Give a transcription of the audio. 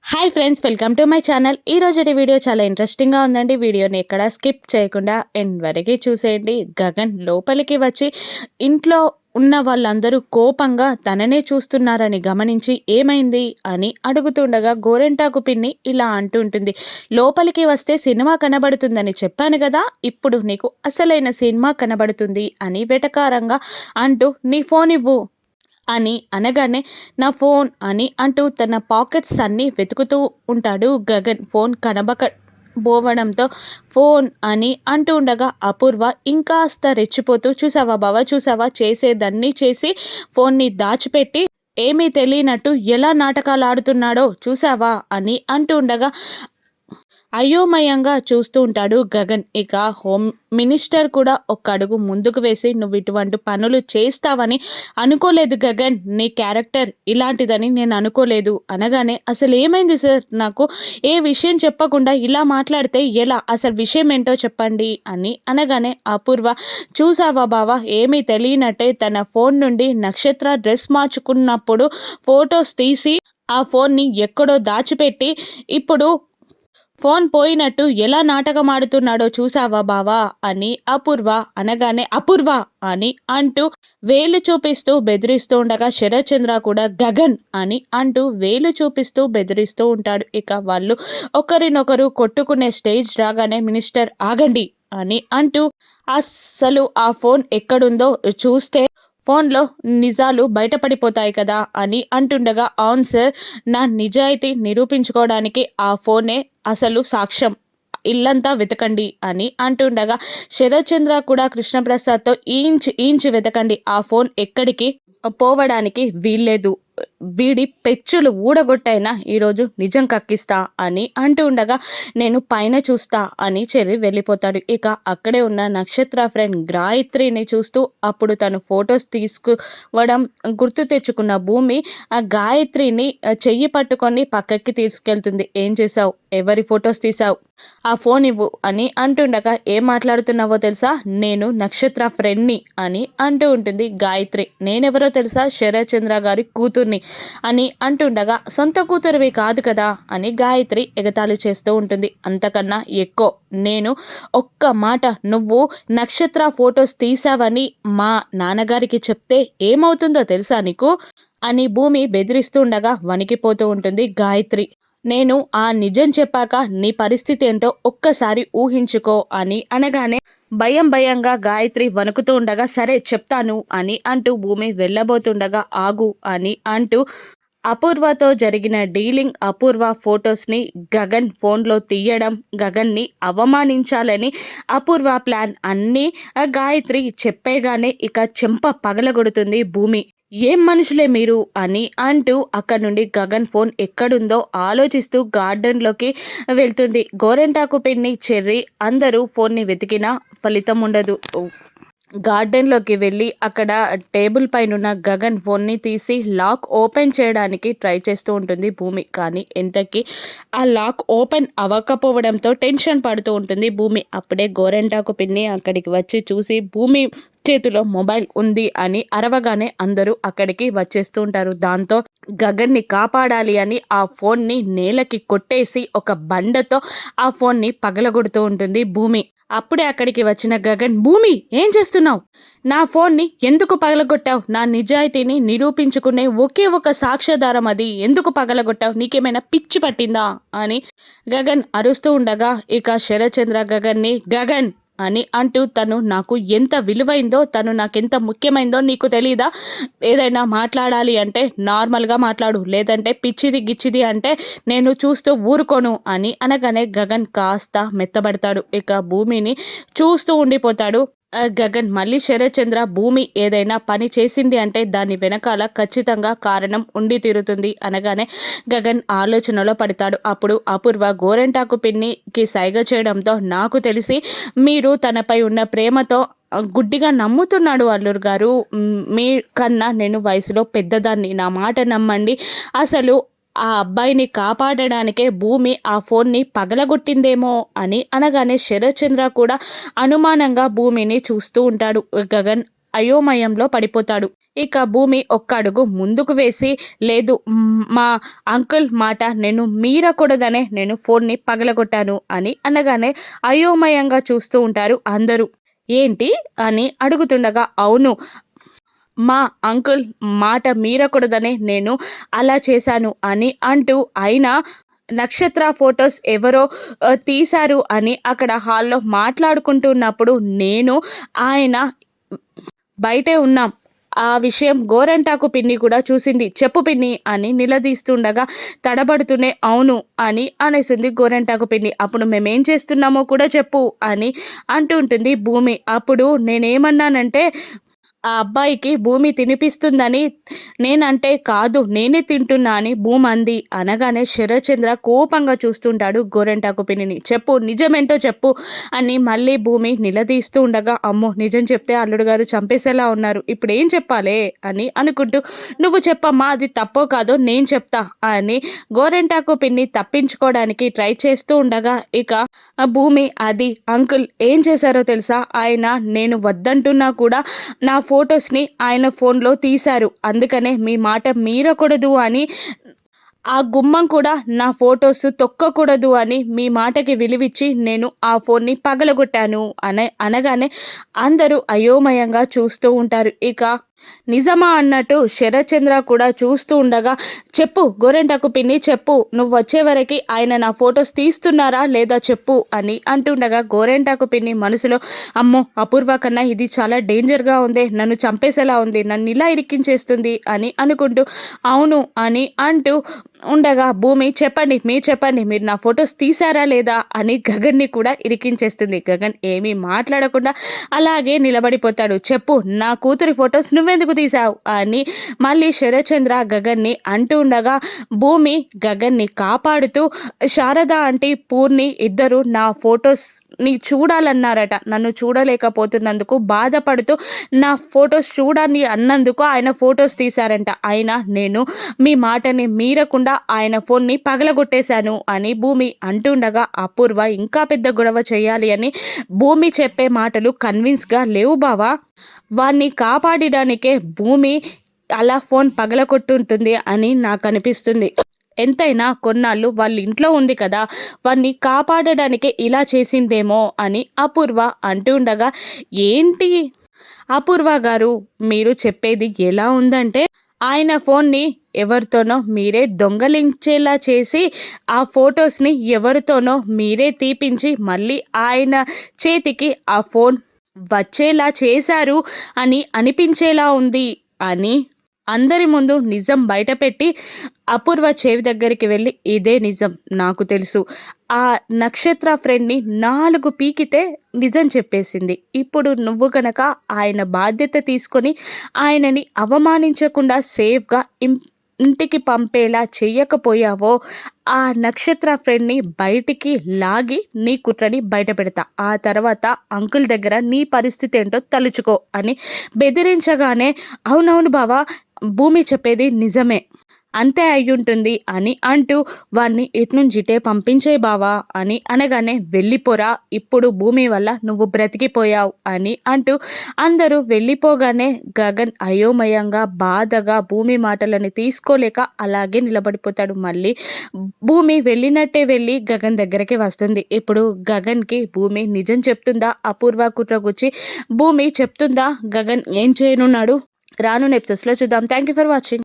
Hi friends, welcome to my channel. ఈ రోజుటి video చాలా ఇంట్రెస్టింగ్గా ఉందండి. వీడియోని ఎక్కడ స్కిప్ చేయకుండా ఎండ్ వరకు చూసేయండి. గగన్ లోపలికి వచ్చి ఇంట్లో ఉన్న వాళ్ళందరూ కోపంగా తననే చూస్తున్నారని గమనించి ఏమైంది అని అడుగుతుండగా గోరెంటాకు పిన్ని ఇలా అంటుంటుంది. లోపలికి వస్తే సినిమా కనబడుతుందని చెప్పాను కదా, ఇప్పుడు నీకు అసలైన సినిమా కనబడుతుంది అని వెటకారంగా అంటూ నీ ఫోన్ ఇవ్వు అని అనగానే నా ఫోన్ అని అంటూ తన పాకెట్స్ అన్నీ వెతుకుతూ ఉంటాడు గగన్. ఫోన్ కనబకపోవడంతో ఫోన్ అని అంటూ ఉండగా అపూర్వ ఇంకాస్త రెచ్చిపోతూ, చూసావా బావా, చూసావా, చేసేదన్నీ చేసి ఫోన్ని దాచిపెట్టి ఏమీ తెలియనట్టు ఎలా నాటకాలు ఆడుతున్నాడో చూసావా అని అంటూ ఉండగా అయోమయంగా చూస్తూ ఉంటాడు గగన్. ఇక హోమ్ మినిస్టర్ కూడా ఒక అడుగు ముందుకు వేసి, నువ్వు ఇటువంటి పనులు చేస్తావని అనుకోలేదు గగన్, నీ క్యారెక్టర్ ఇలాంటిదని నేను అనుకోలేదు అనగానే, అసలు ఏమైంది సార్, నాకు ఏ విషయం చెప్పకుండా ఇలా మాట్లాడితే ఎలా, అసలు విషయం ఏంటో చెప్పండి అని అనగానే అపూర్వ, చూసావా బావా, ఏమీ తెలియనట్టే తన ఫోన్ నుండి నక్షత్ర డ్రెస్ మార్చుకున్నప్పుడు ఫొటోస్ తీసి ఆ ఫోన్ని ఎక్కడో దాచిపెట్టి ఇప్పుడు ఫోన్ పోయినట్టు ఎలా నాటకమాడుతున్నాడో చూసావా బావా అని అపూర్వ అనగానే, అపూర్వ అని అంటూ వేలు చూపిస్తూ బెదిరిస్తూ ఉండగా శరత్చంద్ర కూడా గగన్ అని అంటూ వేలు చూపిస్తూ బెదిరిస్తూ ఉంటాడు. ఇక వాళ్ళు ఒకరినొకరు కొట్టుకునే స్టేజ్ రాగానే మినిస్టర్ ఆగండి అని అంటూ అస్సలు ఆ ఫోన్ ఎక్కడుందో చూస్తే ఫోన్లో నిజాలు బయటపడిపోతాయి కదా అని అంటుండగా, అవును సార్, నా నిజాయితీ నిరూపించుకోవడానికి ఆ ఫోనే అసలు సాక్ష్యం, ఇల్లంతా వెతకండి అని అంటుండగా శరత్చంద్ర కూడా కృష్ణప్రసాద్తో ఇంచ్ వెతకండి, ఆ ఫోన్ ఎక్కడికి పోవడానికి వీల్లేదు, వీడి పెచ్చులు ఊడగొట్టైనా ఈరోజు నిజం కక్కిస్తా అని అంటూ ఉండగా, నేను పైన చూస్తా అని చెర్రి వెళ్ళిపోతాడు. ఇక అక్కడే ఉన్న నక్షత్ర ఫ్రెండ్ గాయత్రిని చూస్తూ అప్పుడు తను ఫొటోస్ తీసుకోవడం గుర్తు తెచ్చుకున్న భూమి ఆ గాయత్రిని చెయ్యి పట్టుకొని పక్కకి తీసుకెళ్తుంది. ఏం చేసావు, ఎవరి ఫొటోస్ తీసావు, ఆ ఫోన్ ఇవ్వు అని అంటుండగా, ఏం మాట్లాడుతున్నావో తెలుసా, నేను నక్షత్ర ఫ్రెండ్ని అని అంటూ ఉంటుంది గాయత్రి. నేనెవరో తెలుసా, శరత్చంద్ర గారి కూతుర్ని అని అంటుండగా, సొంత కూతురివి కాదు కదా అని గాయత్రి ఎగతాళి చేస్తూ ఉంటుంది. అంతకన్నా ఎక్కువ నేను ఒక్క మాట, నువ్వు నక్షత్ర ఫొటోస్ తీసావని మా నాన్నగారికి చెప్తే ఏమవుతుందో తెలుసా నీకు అని భూమి బెదిరిస్తుండగా వణికిపోతూ ఉంటుంది గాయత్రి. నేను ఆ నిజం చెప్పాక నీ పరిస్థితి ఏంటో ఒక్కసారి ఊహించుకో అని అనగానే భయంగా గాయత్రి వణుకుతూ ఉండగా, సరే చెప్తాను అని అంటూ భూమి వెళ్ళబోతుండగా, ఆగు అని అంటూ అపూర్వతో జరిగిన డీలింగ్, అపూర్వ ఫొటోస్ని గగన్ ఫోన్లో తీయడం, గగన్ని అవమానించాలని అపూర్వ ప్లాన్ అన్నీ గాయత్రి చెప్పేగానే ఇక చెంప పగలగొడుతుంది భూమి. ఏం మనుషులే మీరు అని అంటూ అక్కడి నుండి గగన్ ఫోన్ ఎక్కడుందో ఆలోచిస్తూ గార్డెన్లోకి వెళ్తుంది. గోరెంటాకు పిన్ని, చెర్రీ అందరూ ఫోన్ని వెతికినా ఫలితం ఉండదు. గార్డెన్లోకి వెళ్ళి అక్కడ టేబుల్ పైన గగన్ ఫోన్ని తీసి లాక్ ఓపెన్ చేయడానికి ట్రై చేస్తూ ఉంటుంది భూమి. కానీ ఎంతకీ ఆ లాక్ ఓపెన్ అవ్వకపోవడంతో టెన్షన్ పడుతూ ఉంటుంది భూమి. అప్పుడే గోరెంటాకు పిన్ని అక్కడికి వచ్చి చూసి భూమి చేతిలో మొబైల్ ఉంది అని అరవగానే అందరూ అక్కడికి వచ్చేస్తూ ఉంటారు. దాంతో గగన్ని కాపాడాలి అని ఆ ఫోన్ని నేలకి కొట్టేసి ఒక బండతో ఆ ఫోన్ని పగలగొడుతూ ఉంటుంది భూమి. అప్పుడే అక్కడికి వచ్చిన గగన్, భూమి ఏం చేస్తున్నావు, నా ఫోన్ని ఎందుకు పగలగొట్టావు, నా నిజాయితీని నిరూపించుకునే ఒకే ఒక సాక్ష్యాధారం అది, ఎందుకు పగలగొట్టావు, నీకేమైనా పిచ్చి పట్టిందా అని గగన్ అరుస్తూ ఉండగా ఇక శరత్చంద్ర గగన్ని, గగన్ అని అంటూ, తను నాకు ఎంత విలువైందో, తను నాకెంత ముఖ్యమైందో నీకు తెలీదా, ఏదైనా మాట్లాడాలి అంటే నార్మల్గా మాట్లాడు, లేదంటే పిచ్చిది గిచ్చిది అంటే నేను చూస్తూ ఊరుకోను అని అనగానే గగన్ కాస్త మెత్తబడతాడు. ఇక భూమిని చూస్తూ ఉండిపోతాడు గగన్. మళ్ళీ శరత్చంద్ర, భూమి ఏదైనా పని చేసింది అంటే దాని వెనకాల ఖచ్చితంగా కారణం ఉండి తీరుతుంది అనగానే గగన్ ఆలోచనలో పడతాడు. అప్పుడు అపూర్వ గోరెంటాకు పిన్నికి సైగ చేయడంతో, నాకు తెలిసి మీరు తనపై ఉన్న ప్రేమతో గుడ్డిగా నమ్ముతున్నాడు అల్లూరు గారు, మీ కన్నా నేను వయసులో పెద్దదాన్ని, నా మాట నమ్మండి, అసలు ఆ అబ్బాయిని కాపాడడానికే భూమి ఆ ఫోన్ని పగలగొట్టిందేమో అని అనగానే శరత్చంద్ర కూడా అనుమానంగా భూమిని చూస్తూ ఉంటాడు. గగన్ అయోమయంలో పడిపోతాడు. ఇక భూమి ఒక్క అడుగు ముందుకు వేసి, లేదు మా అంకుల్ మాట నేను మీరకూడదనే నేను ఫోన్ని పగలగొట్టాను అని అనగానే అయోమయంగా చూస్తూ ఉంటారు అందరూ. ఏంటి అని అడుగుతుండగా, అవును, మా అంకుల్ మాట మీరకూడదనే నేను అలా చేశాను అని అంటూ, అయినా నక్షత్ర ఫొటోస్ ఎవరో తీశారు అని అక్కడ హాల్లో మాట్లాడుకుంటున్నప్పుడు నేను ఆయన బయటే ఉన్నాం. ఆ విషయం గోరంటాకు పిన్ని కూడా చూసింది. చెప్పు పిన్ని అని నిలదీస్తుండగా తడబడుతూనే అవును అని అనేసింది గోరంటాకు పిన్ని. అప్పుడు మేమేం చేస్తున్నామో కూడా చెప్పు అని అంటూ ఉంటుంది భూమి. అప్పుడు నేనేమన్నానంటే, ఆ అబ్బాయికి భూమి తినిపిస్తుందని నేనంటే, కాదు నేనే తింటున్నా అని భూమి అంది. అనగానే శరచంద్ర కోపంగా చూస్తుంటాడు గోరెంటాకు పిన్నిని. చెప్పు, నిజమేంటో చెప్పు అని మళ్ళీ భూమి నిలదీస్తూ ఉండగా, అమ్మో నిజం చెప్తే అల్లుడు గారు చంపేసేలా ఉన్నారు, ఇప్పుడు ఏం చెప్పాలే అని అనుకుంటూ, నువ్వు చెప్పమ్మా, అది తప్పో కాదో నేను చెప్తా అని గోరెంటాకు పిన్ని తప్పించుకోవడానికి ట్రై చేస్తూ ఉండగా, ఇక భూమి అది అంకుల్ ఏం చేశారో తెలుసా, ఆయన నేను వద్దంటున్నా కూడా నా ఫొటోస్ని ఆయన ఫోన్లో తీశారు, అందుకనే మీ మాట మీరకూడదు అని, ఆ గుమ్మం కూడా నా ఫొటోస్ తొక్కకూడదు అని మీ మాటకి విలువిచ్చి నేను ఆ ఫోన్ని పగలగొట్టాను అనగానే అందరూ అయోమయంగా చూస్తూ ఉంటారు. ఇక నిజమా అన్నట్టు శరత్చంద్ర కూడా చూస్తూ ఉండగా, చెప్పు గోరెంటాకు పిన్ని చెప్పు, నువ్వు వచ్చే వరకు ఆయన నా ఫొటోస్ తీస్తున్నారా లేదా చెప్పు అని అంటుండగా, గోరెంటాకు పిన్ని మనసులో, అమ్మో అపూర్వ కన్నా ఇది చాలా డేంజర్గా ఉంది, నన్ను చంపేసేలా ఉంది, నన్ను ఇలా ఇరికించేస్తుంది అని అనుకుంటూ అవును అని అంటూ ఉండగా, భూమి చెప్పండి మీరు నా ఫొటోస్ తీసారా లేదా అని గగన్ని కూడా ఇరికించేస్తుంది. గగన్ ఏమీ మాట్లాడకుండా అలాగే నిలబడిపోతాడు. చెప్పు, నా కూతురి ఫొటోస్ నువ్వెందుకు తీసావు అని మళ్ళీ శరచంద్ర గగన్ని అంటూ ఉండగా, భూమి గగన్ని కాపాడుతూ, శారద ఆంటీ పూర్ణి ఇద్దరు నా ఫొటోస్ని చూడాలన్నారట, నన్ను చూడలేకపోతున్నందుకు బాధపడుతూ నా ఫొటోస్ చూడాలి అన్నందుకు ఆయన ఫొటోస్ తీశారంట, అయినా నేను మీ మాటని మీరకుండా ఆయన ఫోన్ని పగలగొట్టేశాను అని భూమి అంటుండగా, అపూర్వ ఇంకా పెద్ద గొడవ చేయాలి అని భూమి చెప్పే మాటలు కన్విన్స్గా లేవు బావా, వాణ్ణి కాపాడడానికే భూమి అలా ఫోన్ పగలగొట్టుంటుంది అని నాకు అనిపిస్తుంది. ఎంతైనా కొన్నాళ్ళు వాళ్ళ ఇంట్లో ఉంది కదా, వాణ్ణి కాపాడడానికే ఇలా చేసిందేమో అని అపూర్వ అంటుండగా, ఏంటి అపూర్వ గారు మీరు చెప్పేది ఎలా ఉందంటే, ఆయన ఫోన్ని ఎవరితోనో మీరే దొంగలించేలా చేసి, ఆ ఫొటోస్ని ఎవరితోనో మీరే తీపించి మళ్ళీ ఆయన చేతికి ఆ ఫోన్ వచ్చేలా చేశారు అని అనిపించేలా ఉంది అని అందరి ముందు నిజం బయటపెట్టి అపూర్వ చెవి దగ్గరికి వెళ్ళి, ఇదే నిజం, నాకు తెలుసు, ఆ నక్షత్ర ఫ్రెండ్ని 4 పీకితే నిజం చెప్పేసింది, ఇప్పుడు నువ్వు గనక ఆయన బాధ్యత తీసుకొని ఆయనని అవమానించకుండా సేఫ్గా ఇంటికి పంపేలా చెయ్యకపోయావో, ఆ నక్షత్ర ఫ్రెండ్ని బయటికి లాగి నీ కుట్రని బయట పెడతా, ఆ తర్వాత అంకుల్ దగ్గర నీ పరిస్థితి ఏంటో తలుచుకో అని బెదిరించగానే, అవునవును బావా, భూమి చెప్పేది నిజమే, అంతే అయ్యుంటుంది అని అంటూ వాణ్ణి ఇట్నుంచిటే పంపించే బావా అని అనగానే, వెళ్ళిపోరా, ఇప్పుడు భూమి వల్ల నువ్వు బ్రతికిపోయావు అని అంటూ అందరూ వెళ్ళిపోగానే గగన్ అయోమయంగా బాధగా భూమి మాటలని తీసుకోలేక అలాగే నిలబడిపోతాడు. మళ్ళీ భూమి వెళ్ళినట్టే వెళ్ళి గగన్ దగ్గరికి వస్తుంది. ఇప్పుడు గగన్కి భూమి నిజం చెప్తుందా, అపూర్వ కుట్ర గుచ్చి భూమి చెప్తుందా, గగన్ ఏం చేయనున్నాడు రాను ఎపిసోడ్స్లో చూద్దాం. Thank you for watching.